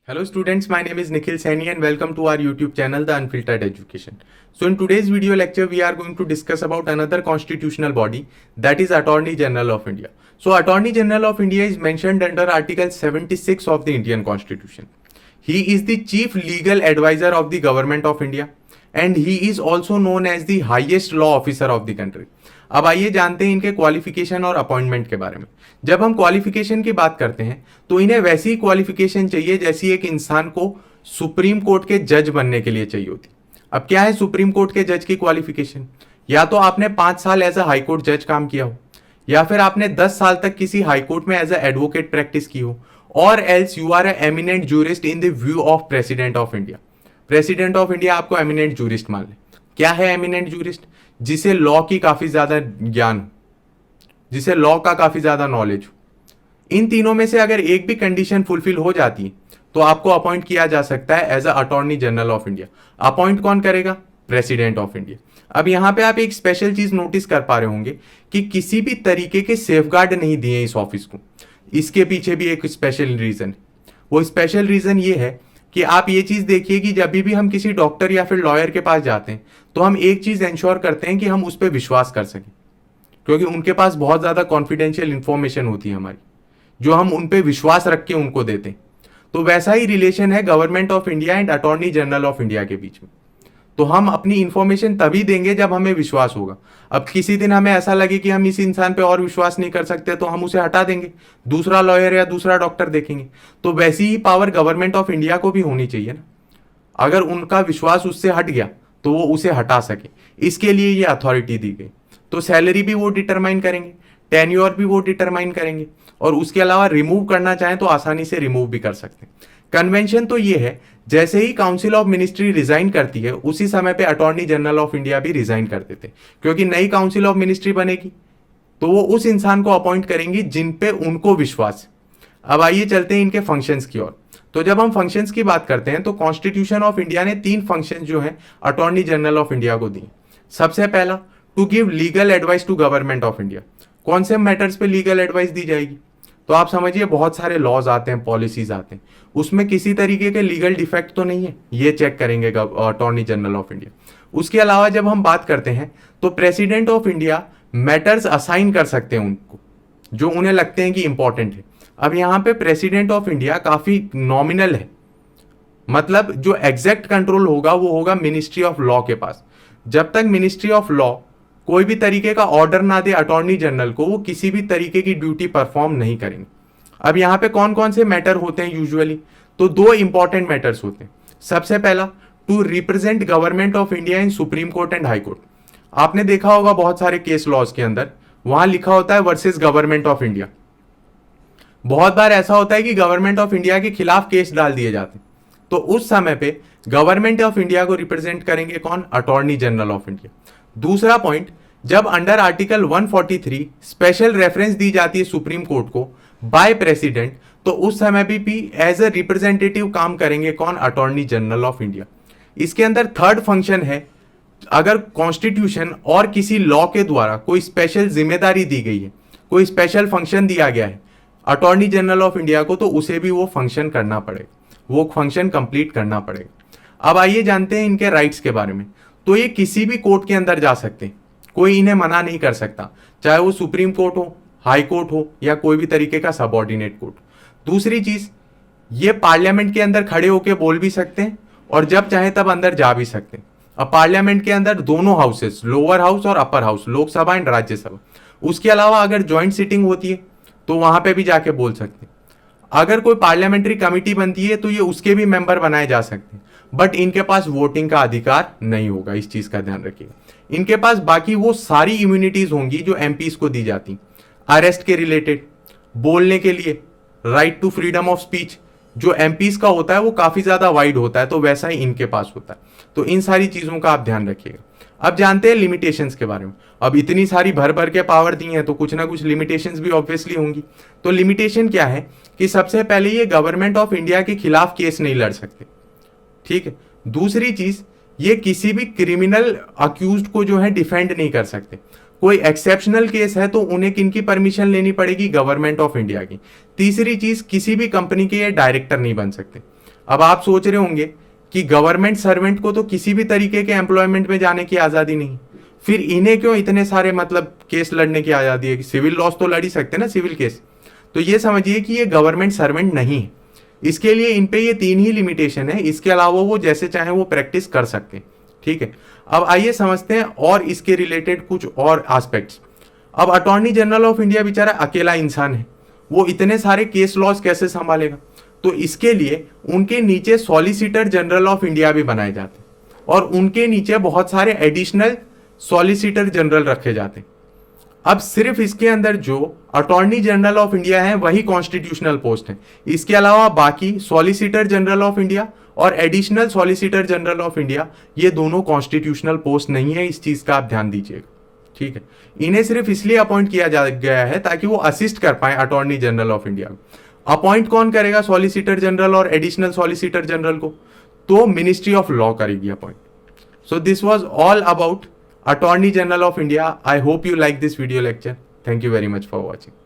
Hello students, my name is Nikhil Saini and welcome to our YouTube channel The Unfiltered Education. So in today's video lecture we are going to discuss about another constitutional body, that is Attorney General of India. So Attorney General of India is mentioned under Article 76 of the Indian Constitution. He is the chief legal advisor of the government of India and he is also known as the highest law officer of the country. अब आइए जानते हैं इनके qualification और appointment के बारे में। जब हम क्वालिफिकेशन की बात करते हैं तो इन्हें वैसी ही क्वालिफिकेशन चाहिए जैसी एक इंसान को सुप्रीम कोर्ट के जज बनने के लिए चाहिए होती। अब क्या है सुप्रीम कोर्ट के जज की क्वालिफिकेशन? या तो आपने 5 साल एज अ हाई कोर्ट जज काम किया हो, या फिर आपने 10 साल तक किसी हाई कोर्ट में एज अ एडवोकेट प्रैक्टिस की हो, और else you are a eminent jurist in the view of president of India. President of India आपको एमिनेंट जूरिस्ट मान ले। क्या है एमिनेंट जूरिस्ट? जिसे लॉ की काफी ज्यादा ज्ञान हो, जिसे लॉ का काफी ज्यादा नॉलेज हो। इन तीनों में से अगर एक भी कंडीशन फुलफिल हो जाती है तो आपको अपॉइंट किया जा सकता है as a attorney general of India. Appoint कौन करेगा? President of India. अब यहां पे आप एक स्पेशल चीज नोटिस कर पा रहे होंगे कि किसी भी तरीके के सेफगार्ड नहीं दिए इस ऑफिस को। इसके पीछे भी एक स्पेशल रीजन है। वो स्पेशल रीजन ये है कि आप ये चीज देखिए कि जब भी हम किसी डॉक्टर या फिर लॉयर के पास जाते हैं तो हम एक चीज इंश्योर करते हैं कि हम उस पर विश्वास कर सकें, क्योंकि उनके पास बहुत ज्यादा कॉन्फिडेंशियल इंफॉर्मेशन होती है हमारी, जो हम उन पे विश्वास रख के उनको देते हैं। तो वैसा ही रिलेशन है government of India and attorney general of India के बीच में। तो हम अपनी इंफॉर्मेशन तभी देंगे जब हमें विश्वास होगा। अब किसी दिन हमें ऐसा लगे कि हम इस इंसान पे और विश्वास नहीं कर सकते तो हम उसे हटा देंगे, दूसरा लॉयर या दूसरा डॉक्टर देखेंगे। तो वैसी ही पावर गवर्नमेंट ऑफ इंडिया को भी होनी चाहिए ना। अगर उनका विश्वास उससे हट गया तो वो उसे हटा सके, इसके लिए ये अथॉरिटी दी गई। तो सैलरी भी वो डिटरमाइन करेंगे, टेन्योर भी वो डिटरमाइन करेंगे, और उसके अलावा रिमूव करना चाहें तो आसानी से रिमूव भी कर सकते हैं। कन्वेंशन तो ये है, जैसे ही काउंसिल ऑफ मिनिस्ट्री रिजाइन करती है उसी समय पे अटॉर्नी जनरल ऑफ इंडिया भी रिजाइन कर देते हैं, क्योंकि नई काउंसिल ऑफ मिनिस्ट्री बनेगी तो वो उस इंसान को अपॉइंट करेंगी जिन पे उनको विश्वास है। अब आइए चलते हैं इनके फंक्शंस की ओर। तो जब हम फंक्शंस की बात करते हैं तो कॉन्स्टिट्यूशन ऑफ इंडिया ने 3 फंक्शंस जो है अटॉर्नी जनरल ऑफ इंडिया को दी। सबसे पहला, to give legal advice to government of India. कौन से मैटर्स पे लीगल एडवाइस दी जाएगी? तो आप समझिए बहुत सारे लॉज आते हैं, पॉलिसीज आते हैं, उसमें किसी तरीके के लीगल डिफेक्ट तो नहीं है, ये चेक करेंगे अटॉर्नी जनरल ऑफ इंडिया। उसके अलावा जब हम बात करते हैं तो president of India matters assign कर सकते हैं उनको जो उन्हें लगते हैं कि इंपॉर्टेंट है। अब यहां पे प्रेसिडेंट ऑफ इंडिया काफी नॉमिनल है, मतलब जो एग्जैक्ट कंट्रोल होगा वो होगा मिनिस्ट्री ऑफ लॉ के पास। जब तक मिनिस्ट्री ऑफ लॉ कोई भी तरीके का ऑर्डर ना दे अटॉर्नी जनरल को, वो किसी भी तरीके की ड्यूटी परफॉर्म नहीं करेंगे। अब यहां पे कौन कौन से मैटर होते हैं यूजुअली? तो 2 इंपॉर्टेंट मैटर्स होते हैं। सबसे पहला, to represent government of India in supreme court and high court. आपने देखा होगा बहुत सारे केस लॉज के अंदर वहां लिखा होता है वर्सेस गवर्नमेंट ऑफ इंडिया। बहुत बार ऐसा होता है कि गवर्नमेंट ऑफ इंडिया के खिलाफ केस डाल दिए जाते हैं, तो उस समय पे गवर्नमेंट ऑफ इंडिया को रिप्रेजेंट करेंगे कौन? Attorney general of India. दूसरा पॉइंट, जब अंडर आर्टिकल 143 स्पेशल रेफरेंस दी जाती है सुप्रीम कोर्ट को बाय प्रेसिडेंट, तो उस समय भी एज ए रिप्रेजेंटेटिव काम करेंगे कौन? Attorney general of India. इसके अंदर थर्ड फंक्शन है, अगर कॉन्स्टिट्यूशन और किसी लॉ के द्वारा कोई स्पेशल जिम्मेदारी दी गई है, कोई स्पेशल फंक्शन दिया गया है अटॉर्नी जनरल ऑफ इंडिया को, तो उसे भी वो फंक्शन करना पड़ेगा, वो फंक्शन कंप्लीट करना पड़ेगा। अब आइए जानते हैं इनके राइट्स के बारे में। तो ये किसी भी कोर्ट के अंदर जा सकते हैं, कोई इन्हें मना नहीं कर सकता, चाहे वो सुप्रीम कोर्ट हो, हाई कोर्ट हो, या कोई भी तरीके का सबऑर्डिनेट कोर्ट। दूसरी चीज, ये पार्लियामेंट के अंदर खड़े होकर बोल भी सकते हैं और जब चाहे तब अंदर जा भी सकते हैं। अब पार्लियामेंट के अंदर दोनों हाउसेस, लोअर हाउस और upper house, Lok Sabha and Rajya Sabha, उसके अलावा अगर ज्वाइंट सिटिंग होती है तो वहां पे भी जाके बोल सकते हैं। अगर कोई पार्लियामेंट्री कमिटी बनती है तो ये उसके भी मेंबर बनाए जा सकते हैं, बट इनके पास वोटिंग का अधिकार नहीं होगा, इस चीज का ध्यान रखिएगा। इनके पास बाकी वो सारी इम्यूनिटीज होंगी जो एमपीज को दी जाती, अरेस्ट के रिलेटेड, बोलने के लिए right to freedom of speech जो एमपीज का होता है वो काफी ज्यादा वाइड होता है, तो वैसा ही इनके पास होता है। तो इन सारी चीजों का आप ध्यान रखिएगा। अब जानते हैं लिमिटेशंस के बारे में। अब इतनी सारी भर भर के पावर दी हैं तो कुछ ना कुछ लिमिटेशंस भी ऑब्वियसली होंगी। तो लिमिटेशन क्या है कि सबसे पहले ये गवर्नमेंट ऑफ इंडिया के खिलाफ केस नहीं लड़ सकते, ठीक है। दूसरी चीज, ये किसी भी क्रिमिनल अक्यूज्ड को जो है डिफेंड नहीं कर सकते। कोई एक्सेप्शनल केस है तो उन्हें किनकी परमिशन लेनी पड़ेगी? गवर्नमेंट ऑफ इंडिया की। तीसरी चीज, किसी भी कंपनी के ये डायरेक्टर नहीं बन सकते। अब आप सोच रहे होंगे कि गवर्नमेंट सर्वेंट को तो किसी भी तरीके के एम्प्लॉयमेंट में जाने की आज़ादी नहीं, फिर इन्हें क्यों इतने सारे मतलब केस लड़ने की आज़ादी है? कि सिविल लॉस तो लड़ ही सकते ना, सिविल केस। तो ये समझिए कि ये गवर्नमेंट सर्वेंट नहीं है, इसके लिए इन पे ये 3 ही लिमिटेशन है, इसके अलावा वो जैसे चाहे वो प्रैक्टिस कर सकते हैं। ठीक है, अब आइए समझते हैं और इसके रिलेटेड कुछ और एस्पेक्ट्स। अब अटॉर्नी जनरल ऑफ इंडिया बेचारा अकेला इंसान है, वो इतने सारे केस लॉस कैसे संभालेगा? तो इसके लिए उनके नीचे सॉलिसिटर जनरल ऑफ इंडिया भी बनाए जाते हैं और उनके नीचे बहुत सारे एडिशनल सॉलिसिटर जनरल रखे जाते हैं। अब सिर्फ इसके अंदर जो अटॉर्नी जनरल ऑफ इंडिया है वही कॉन्स्टिट्यूशनल पोस्ट है, इसके अलावा बाकी सॉलिसिटर जनरल ऑफ इंडिया और additional solicitor general of India ये दोनों कॉन्स्टिट्यूशनल पोस्ट नहीं है, इस चीज का आप ध्यान दीजिएगा। ठीक है, इन्हें सिर्फ इसलिए अपॉइंट किया गया है ताकि वो असिस्ट कर पाए attorney general of India. Appoint कौन करेगा सॉलिसिटर जनरल और एडिशनल सॉलिसिटर जनरल को? तो मिनिस्ट्री ऑफ लॉ करेगी appoint. So this was all about Attorney General of India. I hope you like this video lecture. Thank you very much for watching.